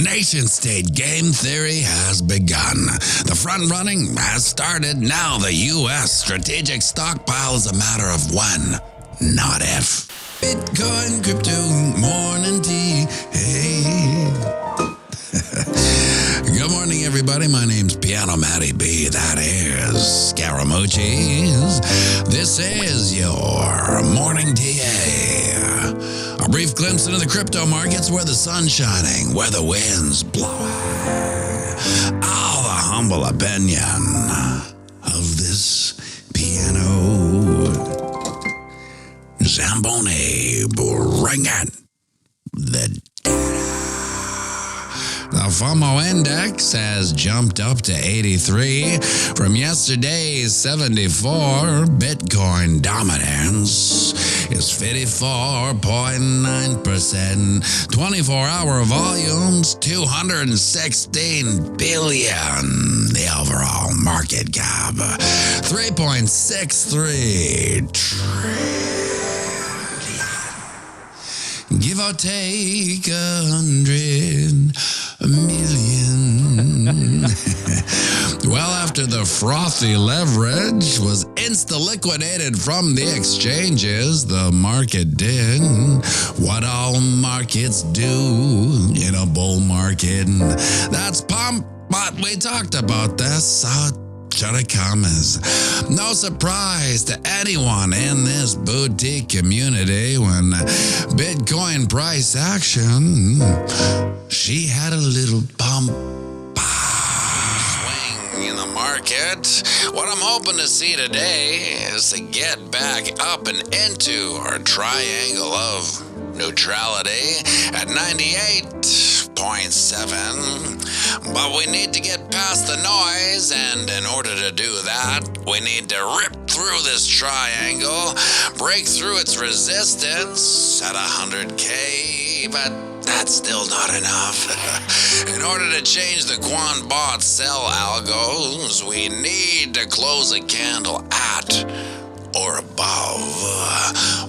Nation-state game theory has begun. The front-running has started. Now the U.S. strategic stockpile is a matter of when, not if. Bitcoin, crypto, morning tea, hey. Good morning, everybody. My name's pianomattyb. That is Scaramucci's. This is your morning TA. A brief glimpse into the crypto markets where the sun's shining, where the wind's blowing. All the humble opinion of this piano Zamboni bringing the The FOMO index has jumped up to 83 from yesterday's 74. Bitcoin dominance is 54.9%. 24-hour volumes, 216 billion. The overall market cap, 3.63 trillion. Give or take 100 million. Well, after the frothy leverage was insta-liquidated from the exchanges, the market did what all markets do in a bull market. That's pump, but we talked about this, so should have come as no surprise to anyone in this boutique community when Bitcoin price action, she had a little bump swing in the market. What I'm hoping to see today is to get back up and into our triangle of neutrality at 98.7. But we need to get past the noise, and in order to do that, we need to rip through this triangle, break through its resistance at 100K, but that's still not enough. In order to change the quant bot sell algos, we need to close a candle at or above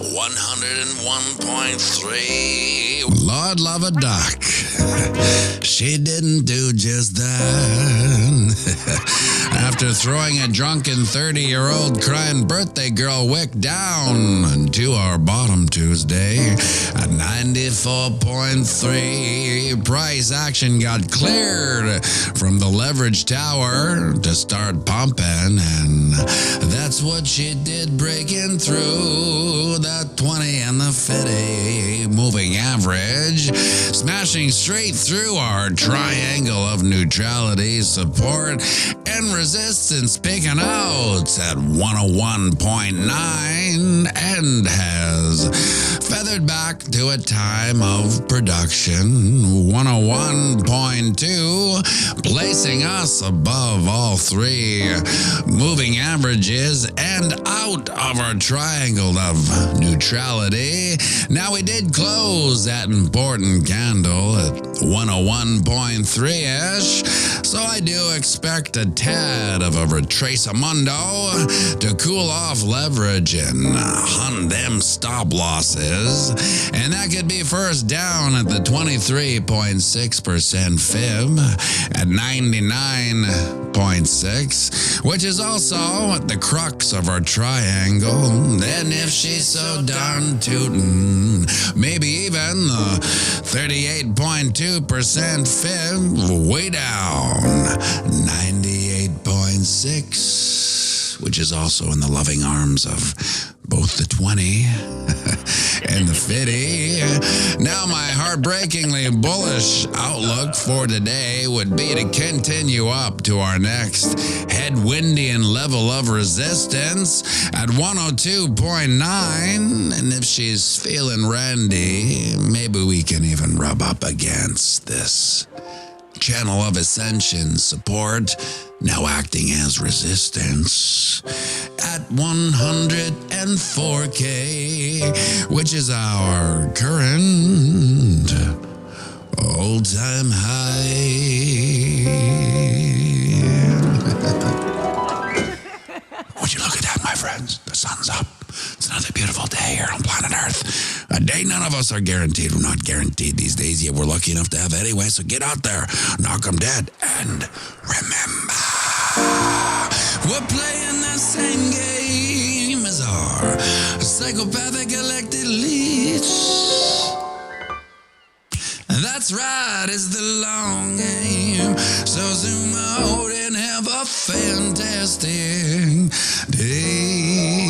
101.3. Lord love a duck. She didn't do just that. After throwing a drunken 30-year-old crying birthday girl wick down to our bottom Tuesday at 94.3, price action got cleared from the leverage tower to start pumping, and that's what she did, breaking through the 20 and the 50 moving average, smashing straight through our triangle of neutrality, support and resistance, picking out at 101.9, and has feathered back to a time of production 101.2, placing us above all three moving averages and out of our triangle of neutrality. Now, we did close that important candle at 101.3-ish, so I do expect a tad of a retracemundo to cool off leverage and hunt them stop losses, and that could be first down at the 23.6% fib at 99.6, which is also at the crux of our triangle. And if she's so darn tootin', maybe even the 38.2% fib way down 98.6, which is also in the loving arms of both the 20 and the 50. Now, my heartbreakingly bullish outlook for today would be to continue up to our next headwindian level of resistance at 102.9. And if she's feeling randy, maybe we can even rub up against this channel of ascension support, now acting as resistance at 104K, which is our current all-time high. Would you look at that, my friends? The sun's up. It's another beautiful day here on planet Earth. A day none None of us are guaranteed. We're not guaranteed these days, yet we're lucky enough to have anyway. So get out there, knock 'em dead, and remember, we're playing the same game as our psychopathic elected elites. That's right, it's the long game. So zoom out and have a fantastic day.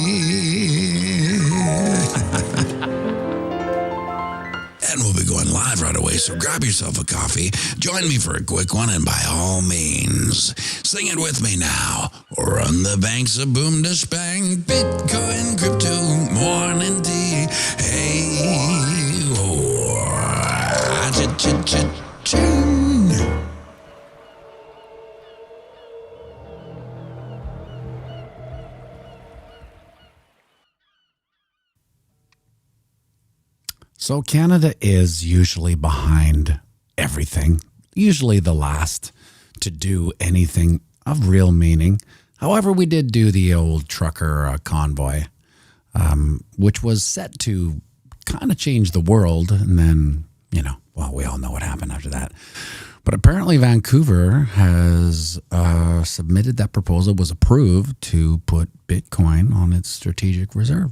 And we'll be going live right away, so grab yourself a coffee, join me for a quick one, and by all means, sing it with me now. Run the banks of boom to spang, Bitcoin, crypto, morning tea. Hey, cha-cha-cha-ching. So Canada is usually behind everything, usually the last to do anything of real meaning. However, we did do the old trucker convoy, which was set to kind of change the world. And then, well, we all know what happened after that. But apparently Vancouver has submitted that proposal, was approved to put Bitcoin on its strategic reserve.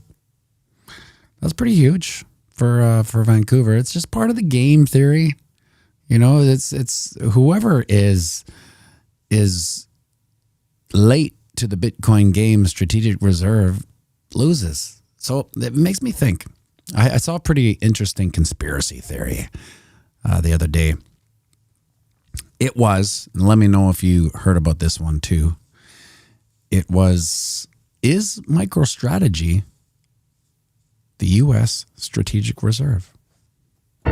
That's pretty huge. For Vancouver, it's just part of the game theory. It's whoever is late to the Bitcoin game strategic reserve loses. So it makes me think. I saw a pretty interesting conspiracy theory the other day. It was, and let me know if you heard about this one too. It was, is MicroStrategy the U.S. strategic reserve? And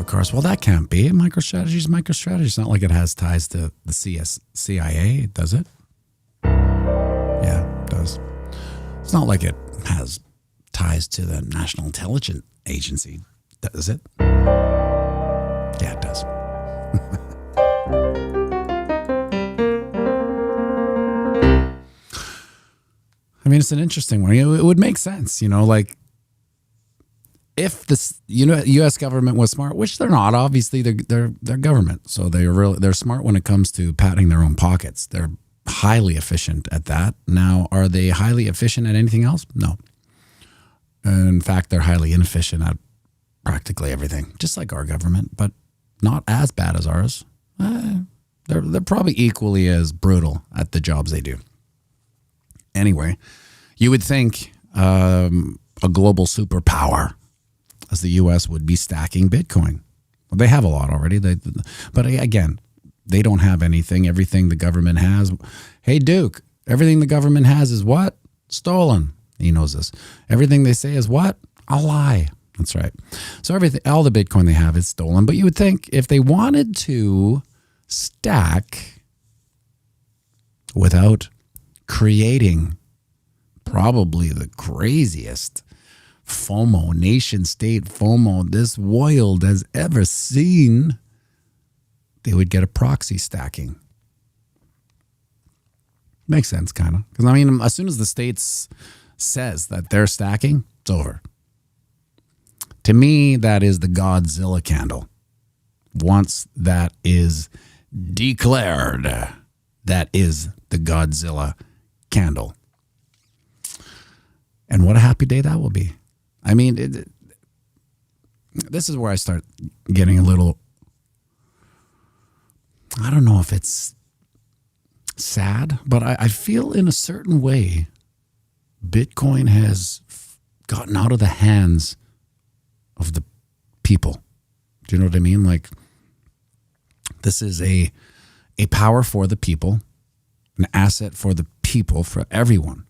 of course, well, that can't be. MicroStrategy is MicroStrategy. It's not like it has ties to the CIA, does it? Yeah, it does. It's not like it has ties to the National Intelligence Agency, does it? Yeah, it does. I mean, it's an interesting one. It would make sense, like if this U.S. government was smart, which they're not. Obviously, they're government, so they're smart when it comes to patting their own pockets. They're highly efficient at that. Now, are they highly efficient at anything else? No. In fact, they're highly inefficient at practically everything, just like our government, but not as bad as ours. They're probably equally as brutal at the jobs they do. Anyway, you would think a global superpower as the U.S. would be stacking Bitcoin. Well, they have a lot already. But again, they don't have anything. Everything the government has. Hey, Duke, everything the government has is what? Stolen. He knows this. Everything they say is what? A lie. That's right. So all the Bitcoin they have is stolen. But you would think if they wanted to stack without creating probably the craziest FOMO, nation state FOMO this world has ever seen, they would get a proxy stacking. Makes sense, kind of. Because, as soon as the states says that they're stacking, it's over. To me, that is the Godzilla candle. Once that is declared, that is the Godzilla candle. And what a happy day that will be. This is where I start getting a little, I don't know if it's sad, but I feel in a certain way Bitcoin has gotten out of the hands of the people. Do you know what I mean? Like, this is a power for the people, an asset for the people, for everyone.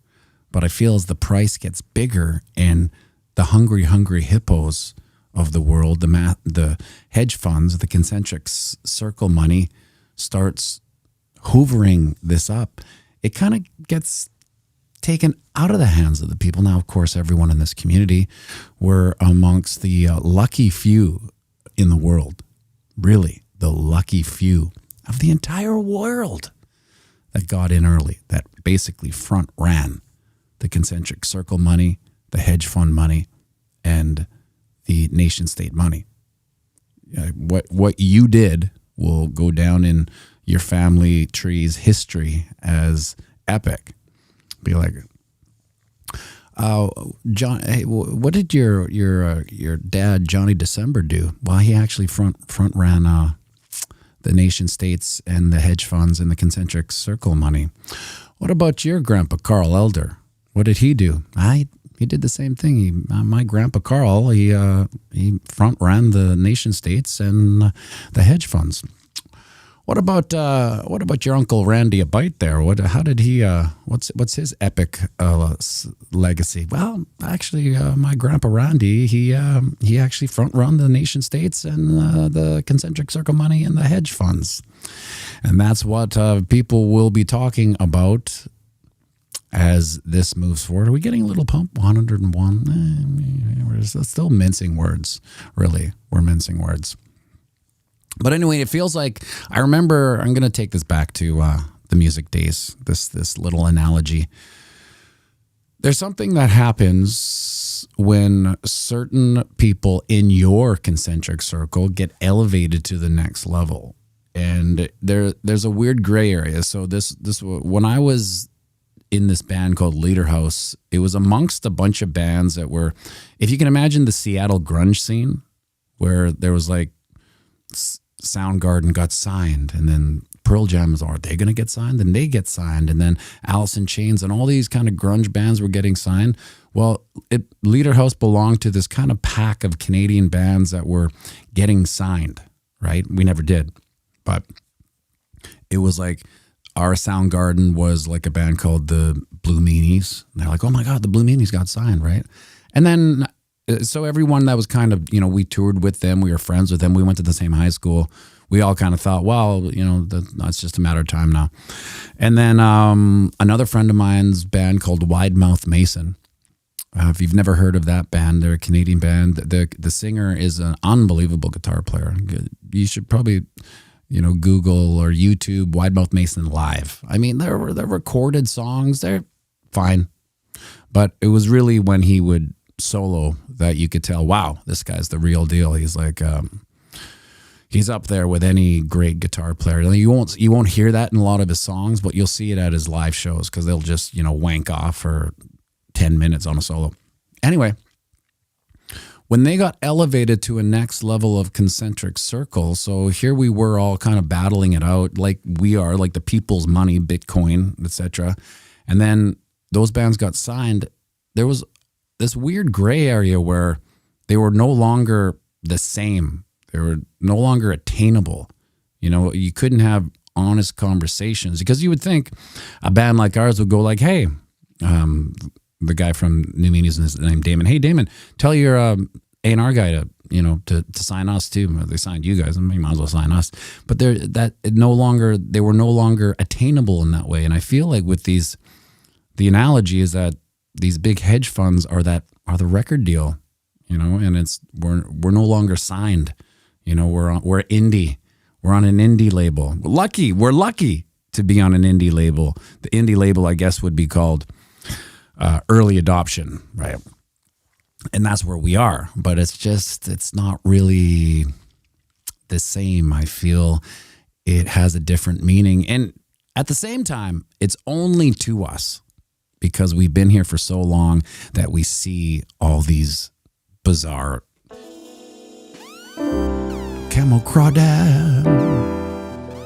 But I feel as the price gets bigger and the hungry hippos of the world, the hedge funds, the concentric circle money starts hoovering this up, it kind of gets taken out of the hands of the people. Now, of course, everyone in this community, we're amongst the lucky few in the world, really the lucky few of the entire world that got in early, that basically front ran the concentric circle money, the hedge fund money, and the nation state money. What you did will go down in your family tree's history as epic. Be like, John, hey, what did your dad Johnny December do? Well, he actually front ran the nation states and the hedge funds and the concentric circle money. What about your grandpa Carl Elder? What did he do? He did the same thing. My grandpa Carl, he front ran the nation states and the hedge funds. What about your uncle Randy a Bite there? How did he? What's his epic legacy? Well, actually, my grandpa Randy, he actually front run the nation states and the concentric circle money and the hedge funds, and that's what people will be talking about as this moves forward. Are we getting a little pump? 101. We're still mincing words. Really, we're mincing words. But anyway, it feels like, I remember, I'm going to take this back to the music days, this little analogy. There's something that happens when certain people in your concentric circle get elevated to the next level. And there's a weird gray area. So this when I was in this band called Leader House, it was amongst a bunch of bands that were, if you can imagine the Seattle grunge scene, where there was like Soundgarden got signed, and then Pearl Jam are they going to get signed? Then they get signed, and then Alice in Chains and all these kind of grunge bands were getting signed. Well, Leader House belonged to this kind of pack of Canadian bands that were getting signed, right? We never did, but it was like our Soundgarden was like a band called the Blue Meanies. And they're like, oh my God, the Blue Meanies got signed, right? And then so everyone that was kind of, we toured with them, we were friends with them, we went to the same high school. We all kind of thought, well, that's just a matter of time now. And then another friend of mine's band called Wide Mouth Mason. If you've never heard of that band, they're a Canadian band. The singer is an unbelievable guitar player. You should probably, Google or YouTube Wide Mouth Mason live. I mean, they're recorded songs. They're fine. But it was really when he would solo that you could tell, wow, this guy's the real deal. He's like, he's up there with any great guitar player. You won't hear that in a lot of his songs, but you'll see it at his live shows because they'll just wank off for 10 minutes on a solo. Anyway, when they got elevated to a next level of concentric circle, so here we were all kind of battling it out like we are, like the people's money, Bitcoin, etc. And then those bands got signed. There was this weird gray area where they were no longer the same. They were no longer attainable. You couldn't have honest conversations because you would think a band like ours would go like, hey, the guy from New Meanies is named Damon. Hey, Damon, tell your A&R guy to sign us too. They signed you guys, and you might as well sign us. But they were no longer attainable in that way. And I feel like with the analogy is that these big hedge funds are the record deal, and we're no longer signed. We're indie. We're on an indie label. We're lucky to be on an indie label. The indie label, I guess, would be called early adoption, right? And that's where we are. But it's not really the same. I feel it has a different meaning. And at the same time, it's only to us because we've been here for so long that we see all these bizarre Camel Crawdad.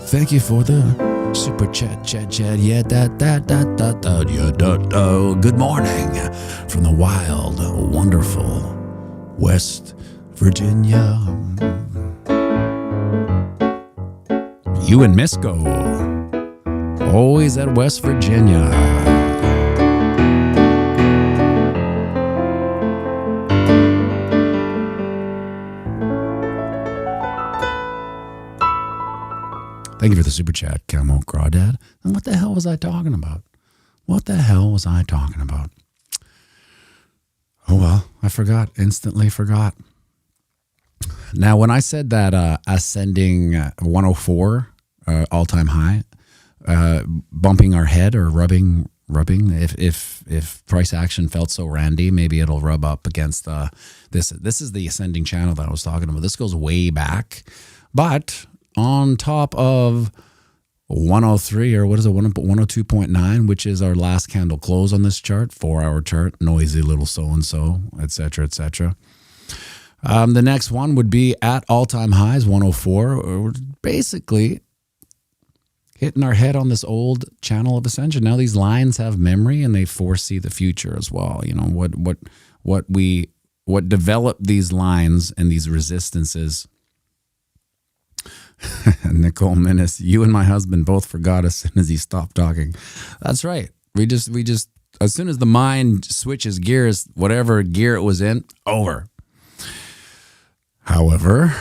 Thank you for the super chat. Yeah, good morning from the wild, wonderful West Virginia. You and Misco, always at West Virginia. Thank you for the super chat, Camel Crawdad. And what the hell was I talking about? Oh, well, I forgot. Instantly forgot. Now, when I said that ascending 104 all-time high, bumping our head or rubbing rubbing. If price action felt so randy, maybe it'll rub up against this. This is the ascending channel that I was talking about. This goes way back, but on top of 103 or what is it, 102.9, which is our last candle close on this chart, 4-hour chart, noisy little so-and-so, etc., etc. The next one would be at all-time highs, 104. We're basically hitting our head on this old channel of ascension. Now these lines have memory and they foresee the future as well. You know, what developed these lines and these resistances. Nicole Minnis, you and my husband both forgot as soon as he stopped talking. That's right. We just as soon as the mind switches gears, whatever gear it was in, over. However,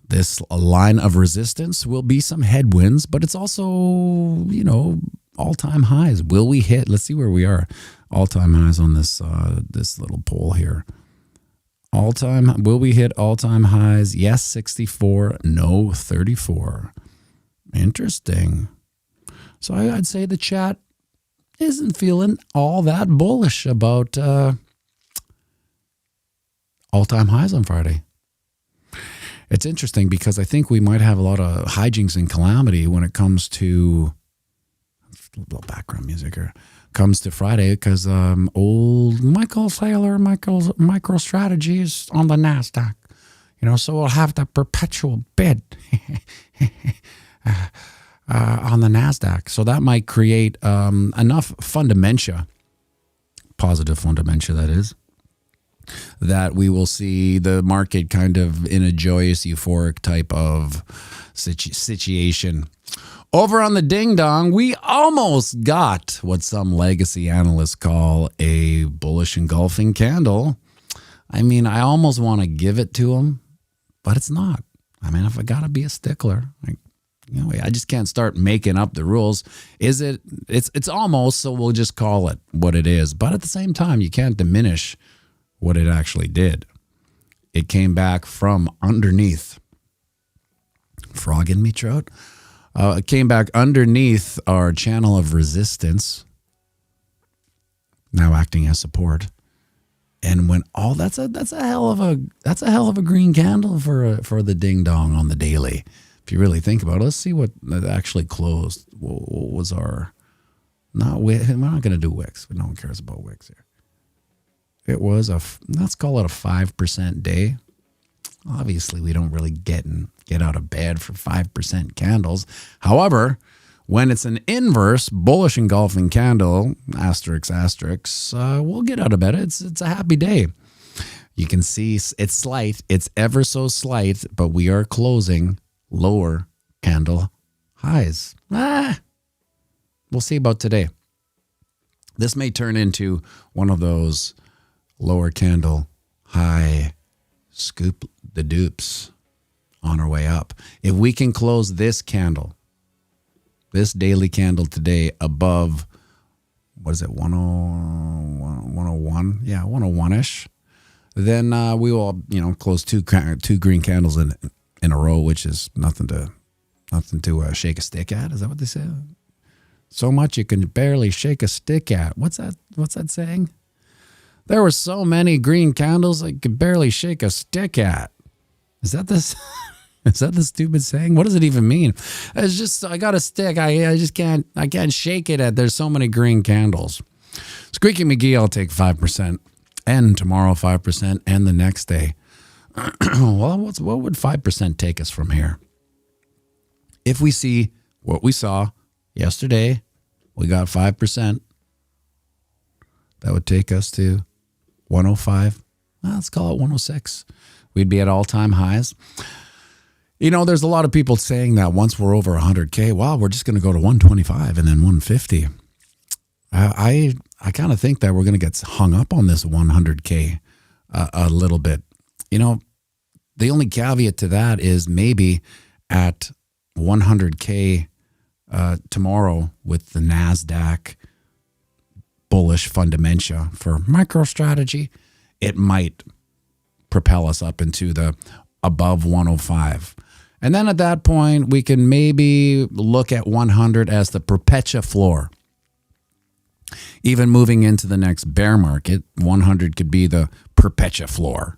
this line of resistance will be some headwinds, but it's also, you know, all-time highs. Will we hit? Let's see where we are. All-time highs on this this little poll here. Will we hit all-time highs? Yes, 64. No, 34. Interesting. So I'd say the chat isn't feeling all that bullish about all-time highs on Friday. It's interesting because I think we might have a lot of hijinks and calamity when it comes to a little background music here. Comes to Friday because old Michael Saylor, Michael's MicroStrategy is on the NASDAQ. You know, so we'll have the perpetual bid on the NASDAQ. So that might create enough fundamentia, positive fundamentia that is, that we will see the market kind of in a joyous, euphoric type of situation. Over on the Ding Dong, we almost got what some legacy analysts call a bullish engulfing candle. I mean, I almost want to give it to them, but it's not. I mean, if I got to be a stickler, I just can't start making up the rules. It's almost, so we'll just call it what it is. But at the same time, you can't diminish what it actually did. It came back from underneath. Frog in me, throat. It came back underneath our channel of resistance, now acting as support, and when that's a hell of a green candle for the Ding Dong on the daily. If you really think about it, let's see what actually closed. What was our? We're not going to do wicks. No one cares about wicks here. It was let's call it a 5% day. Obviously, we don't really get out of bed for 5% candles. However, when it's an inverse bullish engulfing candle, asterisk, we'll get out of bed. It's a happy day. You can see it's slight. It's ever so slight, but we are closing lower candle highs. We'll see about today. This may turn into one of those lower candle high scoop the dupes on our way up. If we can close this candle, this daily candle today above, what is it, 101? Yeah, 101-ish. Then we will, close two green candles in a row, which is nothing to shake a stick at. Is that what they say? So much you can barely shake a stick at. What's that saying? There were so many green candles I could barely shake a stick at. Is that this? Is that the stupid saying? What does it even mean? It's just, I got a stick. I just can't shake it at. There's so many green candles. Squeaky McGee, I'll take 5%. And tomorrow 5%. And the next day. Well, what would 5% take us from here? If we see what we saw yesterday, we got 5%. That would take us to 105. Well, let's call it 106. We'd be at all-time highs. There's a lot of people saying that once we're over 100K, wow, we're just going to go to 125 and then 150. I kind of think that we're going to get hung up on this 100K a little bit. The only caveat to that is maybe at 100K tomorrow with the NASDAQ bullish fundamentia for MicroStrategy, it might propel us up into the above 105. And then at that point, we can maybe look at 100 as the perpetua floor. Even moving into the next bear market, 100 could be the perpetua floor,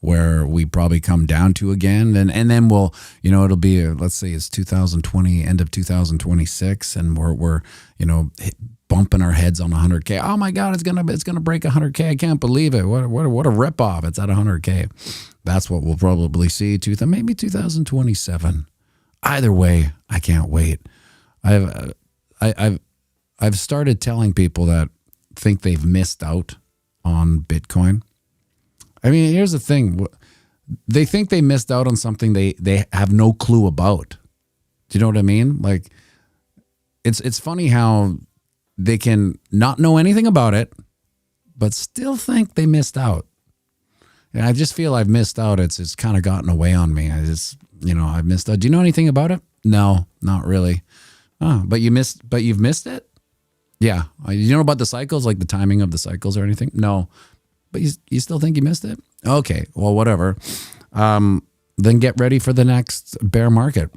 where we probably come down to again. And then we'll, it'll be, let's say it's 2020, end of 2026, and we're bumping our heads on 100K. Oh my God, it's gonna break 100K. I can't believe it. What a ripoff. It's at 100K. That's what we'll probably see. Maybe 2027. Either way, I can't wait. I've started telling people that think they've missed out on Bitcoin. I mean, here's the thing. They think they missed out on something they have no clue about. Do you know what I mean? Like, it's funny how they can not know anything about it, but still think they missed out. And I just feel I've missed out. It's kind of gotten away on me. I've missed out. Do you know anything about it? No, not really. Oh, but you've missed it? Yeah. You know about the cycles, like the timing of the cycles or anything? No. But you still think you missed it? Okay, well, whatever. Then get ready for the next bear market,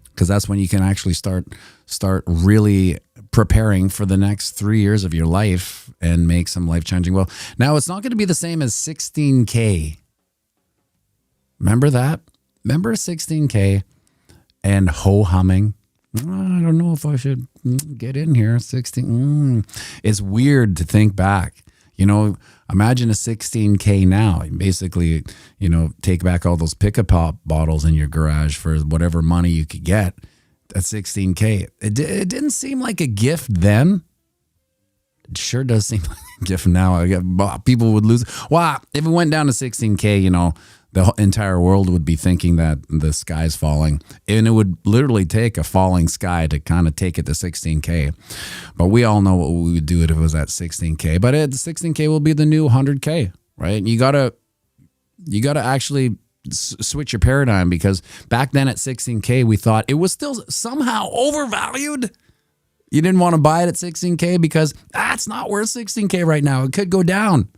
because that's when you can actually start really preparing for the next 3 years of your life and make some life-changing. Well, now it's not going to be the same as 16K. Remember that? Remember 16K and ho-humming? I don't know if I should get in here. 16. It's weird to think back. Imagine a 16K now. Basically, take back all those pick-a-pop bottles in your garage for whatever money you could get. At 16K. It didn't seem like a gift then. It sure does seem like a gift now. People would lose. Wow, if it went down to 16K, the entire world would be thinking that the sky's falling. And it would literally take a falling sky to kind of take it to 16K. But we all know what we would do if it was at 16K. But 16K will be the new 100K, right? You gotta actually switch your paradigm, because back then at 16K, we thought it was still somehow overvalued. You didn't want to buy it at 16K because it's not worth 16K right now. It could go down.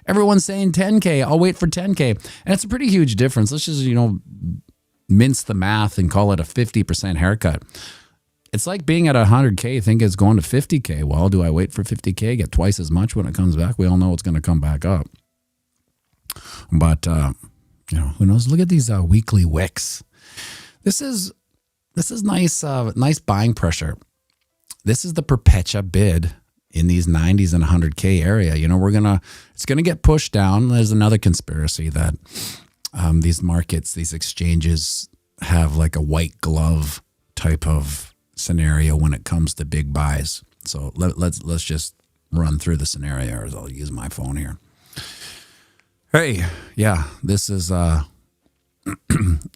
Everyone's saying 10K. I'll wait for 10K. And it's a pretty huge difference. Let's just, mince the math and call it a 50% haircut. It's like being at 100K, think it's going to 50K. Well, do I wait for 50K, get twice as much when it comes back? We all know it's going to come back up. But, who knows? Look at these weekly wicks. This is nice, nice buying pressure. This is the perpetua bid in these 90s and 100K area. It's going to get pushed down. There's another conspiracy that these markets, these exchanges have like a white glove type of scenario when it comes to big buys. So let's just run through the scenario. I'll use my phone here. Hey, yeah, this is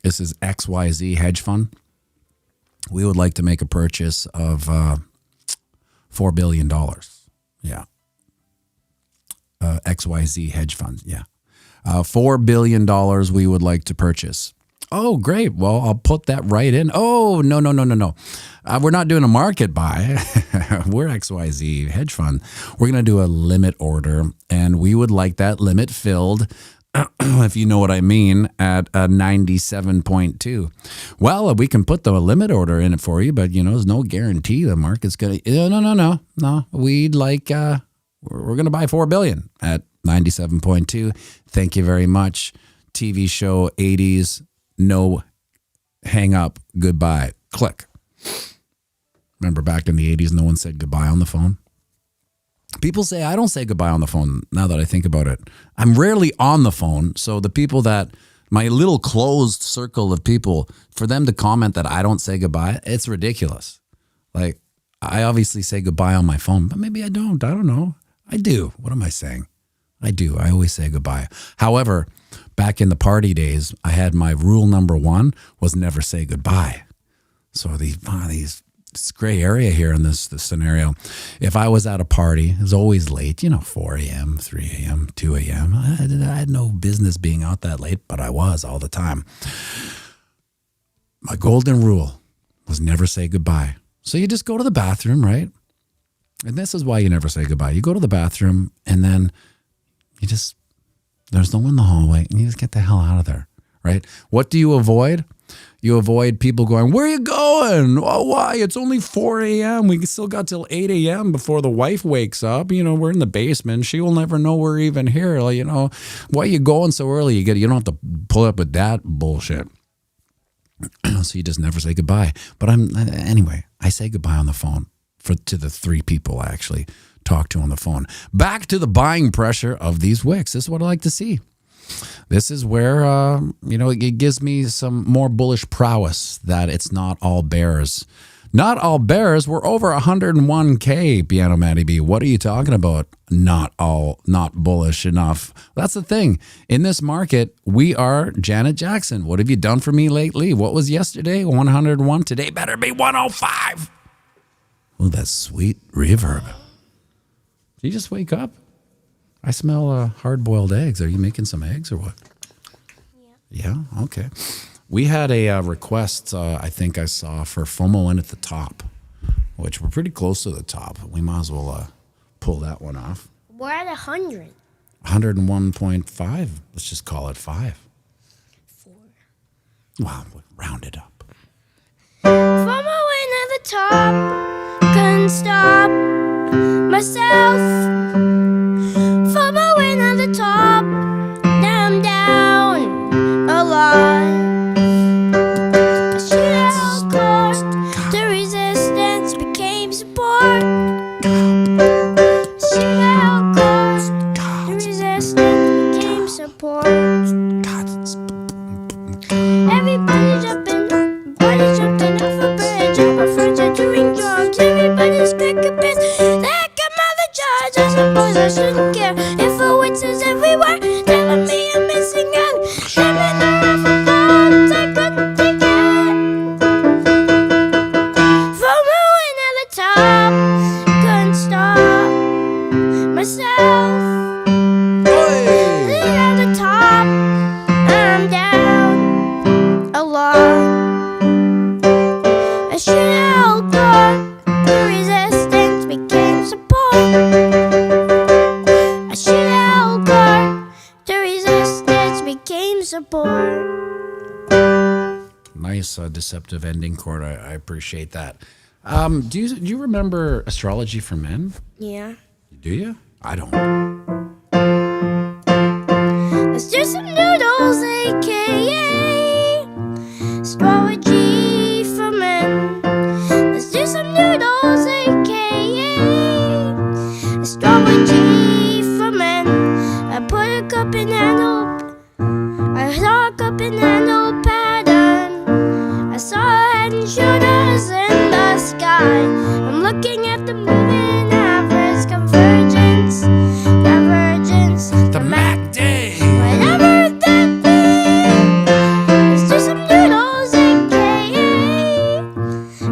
this is XYZ hedge fund. We would like to make a purchase of $4 billion. Yeah. XYZ hedge fund. Yeah. $4 billion we would like to purchase. Oh, great. Well, I'll put that right in. Oh, no. We're not doing a market buy. We're XYZ hedge fund. We're going to do a limit order, and we would like that limit filled, if you know what I mean, at 97.2. Well, we can put the limit order in it for you, but, there's no guarantee the market's going to. No. We'd like, we're going to buy $4 billion at 97.2. Thank you very much. TV show 80s. No, hang up, goodbye, click. Remember back in the 80s, no one said goodbye on the phone? People say I don't say goodbye on the phone now that I think about it. I'm rarely on the phone, so the people that, my little closed circle of people, for them to comment that I don't say goodbye, it's ridiculous. Like, I obviously say goodbye on my phone, but maybe I don't. I don't know. I do. What am I saying? I do. I always say goodbye. However, back in the party days, I had my rule number one was never say goodbye. So this gray area here in this scenario. If I was at a party, it was always late, 4 a.m., 3 a.m., 2 a.m. I had no business being out that late, but I was all the time. My golden rule was never say goodbye. So you just go to the bathroom, right? And this is why you never say goodbye. You go to the bathroom and then there's no one in the hallway, and you just get the hell out of there. right? What do you avoid? You avoid people going, where are you going? Oh, why? It's only 4 a.m. We still got till 8 a.m. before the wife wakes up. You know, we're in the basement. She will never know we're even here. Like, you know, why are you going so early? You don't have to pull up with that bullshit. So you just never say goodbye. But anyway, I say goodbye on the phone to the 3 people I actually talk to on the phone. Back to the buying pressure of these wicks. This is what I like to see. This is where, it gives me some more bullish prowess that it's not all bears. Not all bears. We're over 101K, Piano Matty B. What are you talking about? Not bullish enough. That's the thing. In this market, we are Janet Jackson. What have you done for me lately? What was yesterday? 101. Today better be 105. Oh, that's sweet reverb. Did you just wake up? I smell hard-boiled eggs. Are you making some eggs or what? Yeah. Yeah? Okay. We had a request, I think I saw, for FOMO in at the top, which we're pretty close to the top. We might as well pull that one off. We're at 100. 101.5. Let's just call it 5. 4. Wow, round it up. FOMO in at the top. Couldn't stop myself. FOMO in at the top. Now I'm down a lot. I shoot out close. The resistance became support. I shoot out close. The resistance became support. Everybody jumping off a bridge. All my friends are doing drugs. Everybody's cracking pins. That come out the judge. I suppose I shouldn't care if a witch is everywhere, telling me I'm missing out. Living off of thoughts I couldn't take it. FOMO in at the top. Couldn't stop myself. Living at the top. I'm down a lot. I shoot out guard. The resistance became support. I shoot out guard. The resistance became support. Nice deceptive ending chord. I appreciate that. Do you remember Astrology for Men? Yeah. Do you? I don't. Let's do some noodles, aka astrology for men. Let's do some noodles, aka astrology for men. I put a cup in handle. I saw a cup in handle pattern. I saw head and shoulders in the sky. I'm looking at the moving average convergence. Divergence. The Mac Day. Whatever that means. Let's do some noodles, aka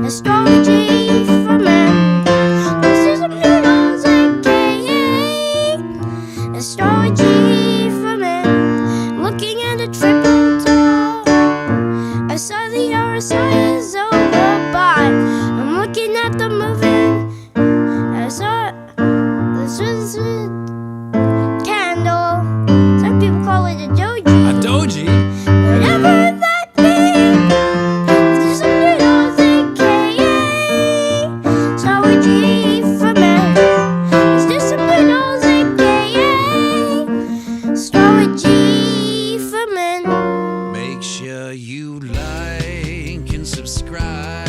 astrology for men. Let's do some noodles, aka astrology for men. Looking at a triple top. I saw the RSI is over by. I'm looking at the moving. I saw this candle. Some people call it a doji. A doji? Whatever that means. There's some noodles, aka astrology for men. There's some noodles, aka astrology for men. Make sure you like and subscribe.